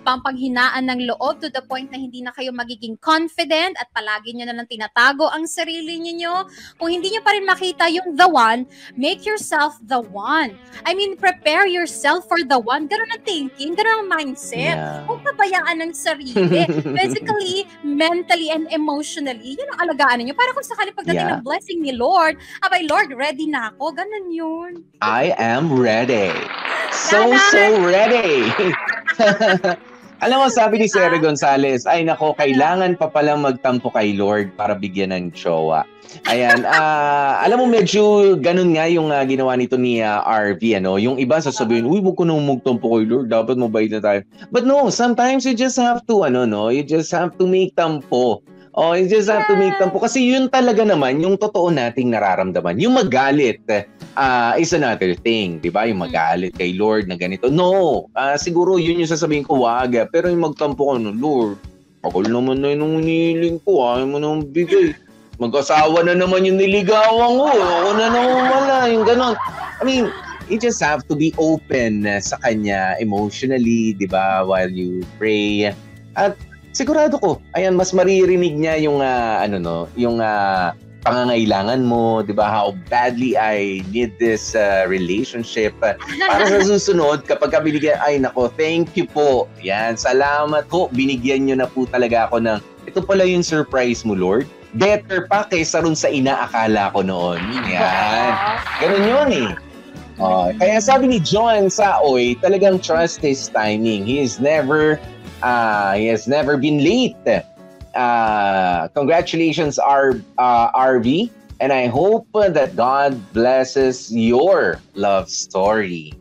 pampanghinaan ng loob to the point na hindi na kayo magiging confident at palagi nyo na lang tinatago ang sarili niyo. Kung hindi nyo pa rin makita yung the one, make yourself the one. I mean, prepare yourself for the one. Ganun ang thinking, ganun ang mindset. Huwag pabayaan ng sarili. Physically, mentally, and emotionally, yun ang alagaan niyo. Para kung sakali pagdating ng blessing ni Lord, abay Lord, ready na ako. Ganun yun. I am ready. So ready. Alam mo, sabi ni Sere Gonzales, ay nako, kailangan pa palang magtampo kay Lord para bigyan ng jowa. Ayan, alam mo, medyo ganun nga yung ginawa nito ni RV, ano? Yung iba sasabihin, uy, wag ko nang magtampo kay Lord, dapat mabait na tayo. But no, sometimes you just have to, you just have to make tampo. Oh, you just have to make tampo. Kasi yun talaga naman, yung totoo nating nararamdaman. Yung magalit, is another thing, di ba? Yung magalit kay Lord na ganito. No, siguro yun yung sasabihin ko, wag. Pero yung magtampo ko, Lord, ako naman na yung hinihiling ko, ayaw mo nang bigay. Mag-asawa na naman yung niligawan ko. Ako na naman wala, yung ganon. I mean, you just have to be open sa kanya emotionally, di ba? While you pray. At sigurado ko, ayan, mas maririnig niya yung yung pangangailangan mo, 'di ba? How badly I need this relationship. Para sa susunod kapag binigyan, ay nako, thank you po. Yan, salamat po. Binigyan niyo na po talaga ako ng ito pala yung surprise mo, Lord. Better pa kaysa rin sa inaakala ko noon. Yan. Ganun yun eh. Kaya sabi ni John Saoy, talagang trust his timing. He has never been late. Congratulations, RV, and I hope that God blesses your love story.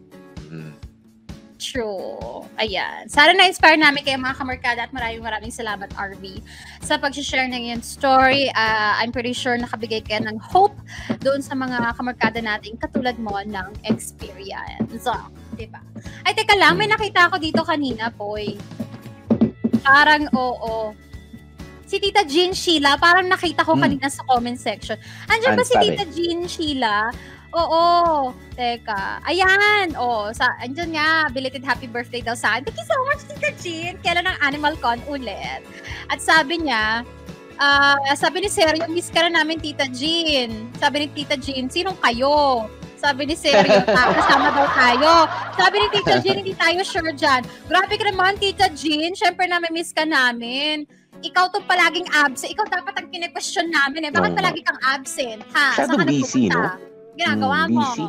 True. Ayan. Sana na-inspire namin kayo mga kamarkada at maraming salamat, RV, sa pag-share ng iyong story. I'm pretty sure nakabigay kayo ng hope doon sa mga kamarkada natin katulad mo ng experience. So, diba? Ay, teka lang. May nakita ako dito kanina, Poy. Parang, oo. Si Tita Jean Sheila, parang nakita ko kanina sa comment section. Andiyan ba si Tita Jean Sheila? Oo. Teka. Ayan. Andiyan nga. Belated happy birthday daw sa akin. Thank you so much, Tita Jean. Kailan ang Animal Con ulit? At sabi niya, sabi ni Sergio, miss ka na namin, Tita Jean. Sabi ni Tita Jean, sinong kayo? Sabi ni Sergio, kasama daw tayo. Sabi ni Tita Jean, hindi tayo sure dyan. Grabe ka naman, Tita Jean. Siyempre miss ka namin. Ikaw tong palaging absent. Ikaw dapat ang kine-question namin eh. Bakit palagi kang absent? Ha? Saan ka busy, no? Ginagawa mo. Busy.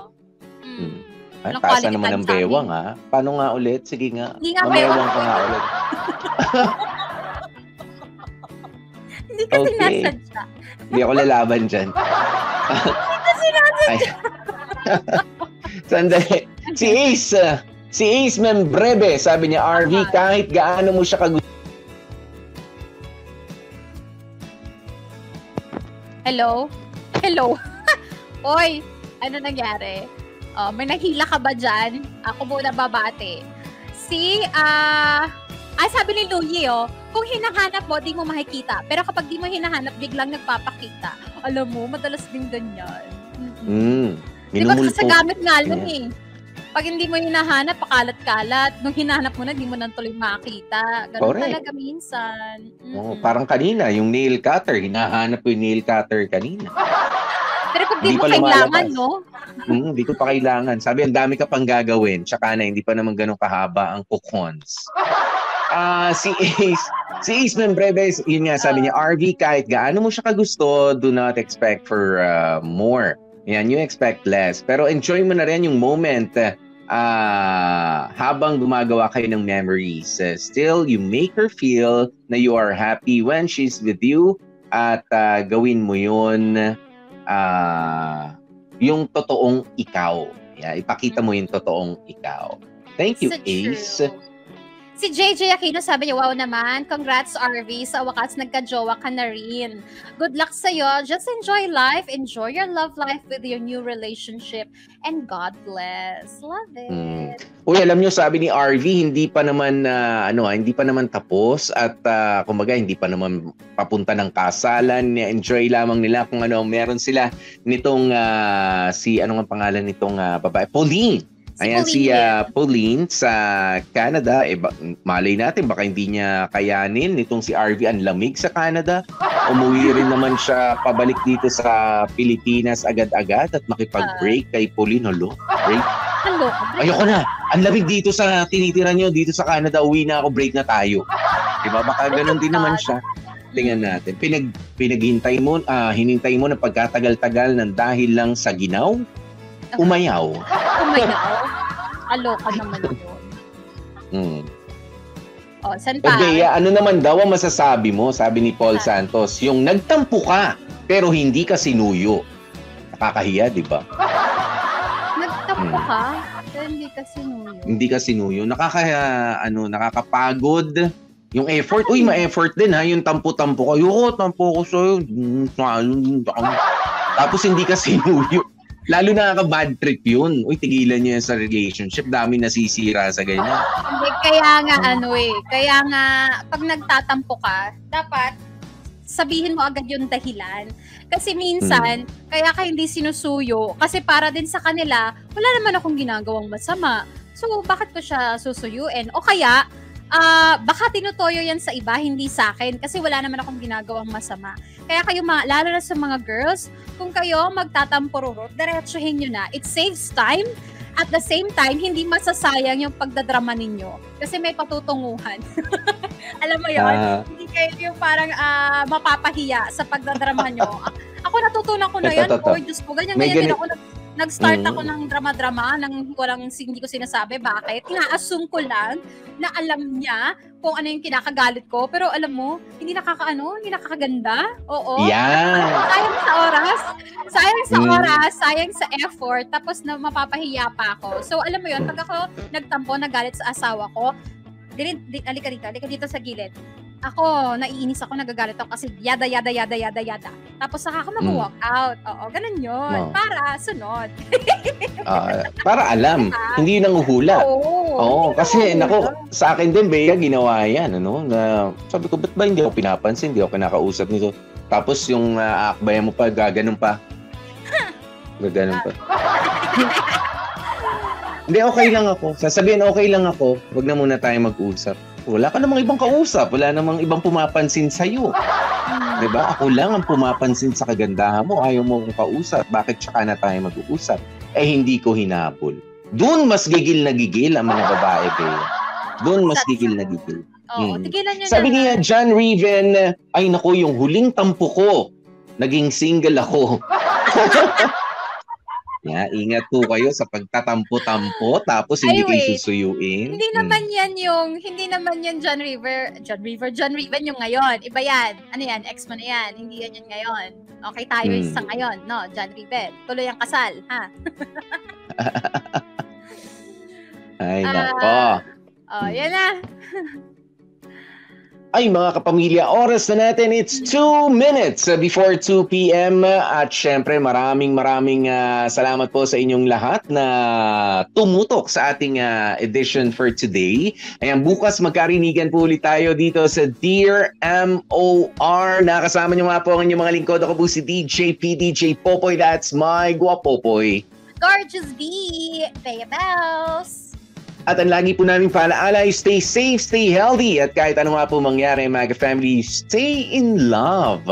Ay, tasa naman ng bewang, ha? Paano nga ulit? Sige nga. Hindi nga bewang ka nga ulit. Hindi kasi nasadya. Hindi ako lalaban dyan. Hindi kasi nasadya. Sandali. Si Ace Membrebe, sabi niya, RV, kahit gaano mo siya kagusto. Hello? Oy, ano nangyari? May nahila ka ba dyan? Ako muna babate. Sabi ni Louie, kung hinahanap mo, di mo makikita. Pero kapag di mo hinahanap, biglang nagpapakita. Alam mo, madalas din ganyan. Diba kasi gamit nga lang eh. Pag hindi mo hinahanap, pakalat-kalat. Nung hinahanap mo na, di mo nang tuloy makita. Ganun talaga minsan. Parang kanina, yung nail cutter. Hinahanap ko yung nail cutter kanina. Pero pag di mo kailangan, no? Hindi ko pa kailangan. Sabi, ang dami ka pang gagawin. Tsaka na, hindi pa naman ganun kahaba ang coupons. Si Ace Membreves, yun nga, sabi niya, RV, kahit gaano mo siya kagusto, do not expect for more. Yan, you expect less. Pero enjoy mo na rin yung moment habang gumagawa kayo ng memories. Still, you make her feel na you are happy when she's with you at gawin mo yun yung totoong ikaw. Yeah, ipakita mo yung totoong ikaw. Thank you, Ace. Si JJ Aquino sabi niya, wow naman, congrats RV, sa wakas nagka-jowa ka na rin. Good luck sa'yo, just enjoy life, enjoy your love life with your new relationship, and God bless. Love it. Uy, alam nyo, sabi ni RV, hindi pa naman tapos at kumbaga hindi pa naman papunta ng kasalan. Enjoy lamang nila kung meron sila nitong ano nga pangalan nitong babae, Pauline. Ayan si Pauline sa Canada. Malay natin, baka hindi niya kayanin nitong si RV, ang lamig sa Canada. Umuwi rin naman siya pabalik dito sa Pilipinas agad-agad at makipag-break kay Pauline. Break? Ayoko na. Ang lamig dito sa tinitira niyo, dito sa Canada. Uwi na ako, break na tayo. Diba? Baka ganun din naman siya. Tingnan natin. Hinintay mo na pagkatagal-tagal ng dahil lang sa ginaw. Umayaw. Nakakaloka naman yun. Saan pa? Okay, ano naman daw ang masasabi mo, sabi ni Paul Santos, yung nagtampo ka, pero hindi ka sinuyo. Nakakahiya, di ba? Nagtampo ka, pero hindi ka sinuyo. Hindi ka sinuyo. Nakakapagod. Yung effort, ma-effort din ha, yung tampo-tampo ka. Tampo ko sa'yo. Tapos hindi ka sinuyo. Lalo nakaka-bad trip yun. Tigilan niyo yan sa relationship. Dami nasisira sa ganyan. Hindi, kaya nga, pag nagtatampo ka, dapat sabihin mo agad yung dahilan. Kasi minsan, kaya ka hindi sinusuyo, kasi para din sa kanila, wala naman akong ginagawang masama. So, bakit ko siya susuyuin? O kaya, baka tinutoyo yan sa iba, hindi sa akin, kasi wala naman akong ginagawang masama. Kaya kayo, lalo na sa mga girls, kung kayo magtatampururot, diretsuhin nyo na. It saves time. At the same time, hindi masasayang yung pagdadrama ninyo. Kasi may patutunguhan. Alam mo yun? Hindi kayo yung parang mapapahiya sa pagdadrama nyo. Ako natutunan ko na yan. Diyos ko, ganyan din ako. Nag-start ako ng drama-drama nang hindi ko sinasabi. Bakit? Ina-assume ko lang na alam niya kung ano yung kinakagalit ko. Pero alam mo, hindi nakakaganda. Oo. Yeah. Sayang sa oras. Sayang sa effort. Tapos na mapapahiya pa ako. So alam mo yun, pag ako nagtampo, nagalit sa asawa ko, alika dito sa gilid. Ako, naiinis ako, nagagalit ako kasi yada. Tapos saka ako mag-walk out. Oo, ganun yun. Para sunod. Para alam. Hindi yun nanguhula. Oo, kasi sa akin din, Bea, ginawa yan. Sabi ko, ba't ba hindi ako pinapansin? Hindi ako kinakausap nito. Tapos yung akbayan mo pa, gaganon pa. Gaganon pa. Hindi, okay lang ako. Sasabihin, okay lang ako. Huwag na muna tayo mag-usap. Wala ka namang ibang kausap. Wala namang ibang pumapansin sa'yo. Diba? Ako lang ang pumapansin sa kagandahan mo. Ayaw mo akong kausap. Bakit tsaka na tayo mag-uusap? Hindi ko hinabol. Doon mas gigil na gigil ang mga babae, Bea. Doon mas gigil na gigil. Tigilan nyo Sabi niya, John Riven, ay naku, yung huling tampo ko, naging single ako. Ingat po kayo sa pagtatampo-tampo tapos hindi kayo susuyuin. Hindi naman yan John Riven yung ngayon. Iba yan. Ano yan? Ex mo na yan. Hindi yan ngayon. Okay tayo sa ngayon. No, John Riven. Tuloy ang kasal. Ha? Ay, nako. Yan na. Ay, mga kapamilya, oras na natin. It's 2 minutes before 2 p.m. At syempre, maraming salamat po sa inyong lahat na tumutok sa ating edition for today. Ayan, bukas magkarinigan po ulit tayo dito sa Dear MOR. Nakasama niyo nga po ang inyong mga lingkod. Ako po si DJ Popoy. That's my guapopoy. Gorgeous B. Bea Bells. At ang lagi po namin paalaala, stay safe, stay healthy, at kahit ano nga po mangyari, mga family, stay in love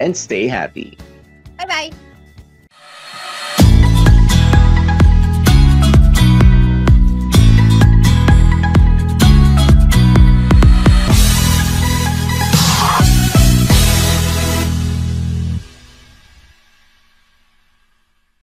and stay happy. Bye-bye!